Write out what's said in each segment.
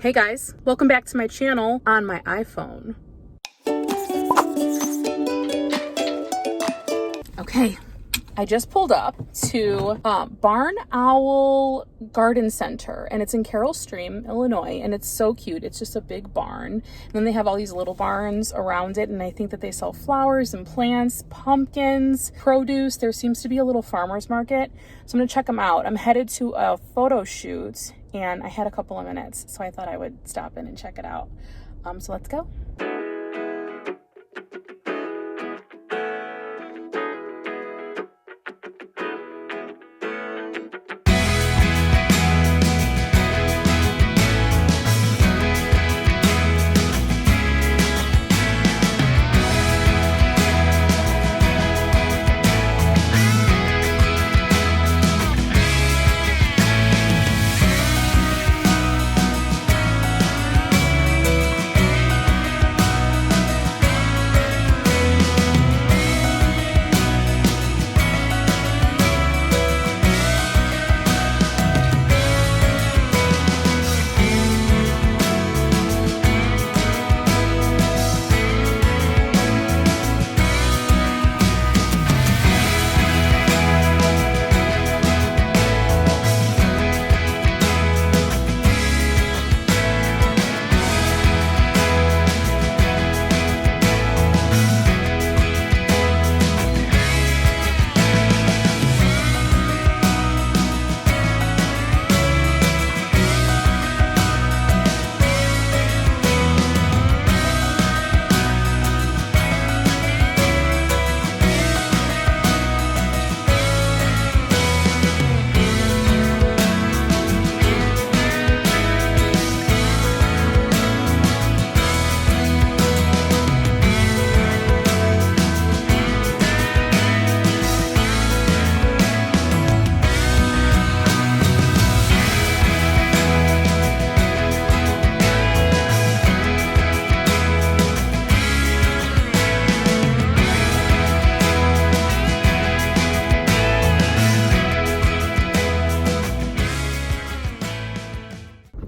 Hey guys, welcome back to my channel on my iPhone. Okay, I just pulled up to Barn Owl Garden Center, and it's in Carroll Stream, Illinois, and it's so cute. It's just a big barn, and then they have all these little barns around it, and I think that they sell flowers and plants, pumpkins, produce. There seems to be a little farmer's market, so I'm gonna check them out. I'm headed to a photo shoot, and I had a couple of minutes, so I thought I would stop in and check it out. So let's go.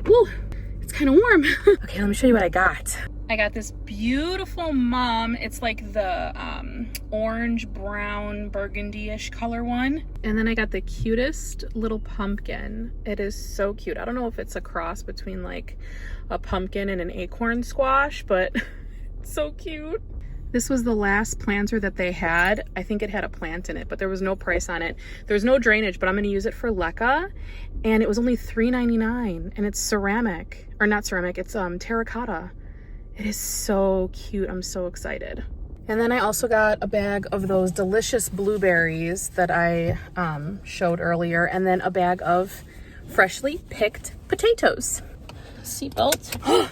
Woo, it's kind of warm. Okay, let me show you what I got. I got this beautiful mum. It's like the orange, brown, burgundy-ish color one. And then I got the cutest little pumpkin. It is so cute. I don't know if it's a cross between like a pumpkin and an acorn squash, but it's so cute. This was the last planter that they had. I think it had a plant in it, but there was no price on it. There's no drainage, but I'm gonna use it for leca. And it was only $3.99, and it's ceramic, or not ceramic, it's terracotta. It is so cute, I'm so excited. And then I also got a bag of those delicious blueberries that I showed earlier, and then a bag of freshly picked potatoes. Seatbelt.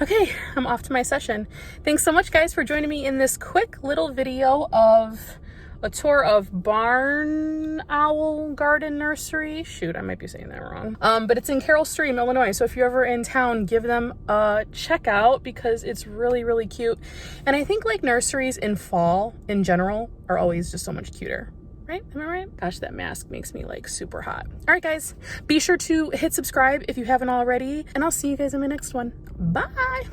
Okay, I'm off to my session. Thanks so much, guys, for joining me in this quick little video of a tour of Barn Owl Garden Nursery. Shoot, I might be saying that wrong. But it's in Carroll Stream, Illinois. So if you're ever in town, give them a check out because it's really, really cute. And I think like nurseries in fall in general are always just so much cuter. Right? Am I right? Gosh, that mask makes me like super hot. All right, guys, be sure to hit subscribe if you haven't already, and I'll see you guys in my next one. Bye.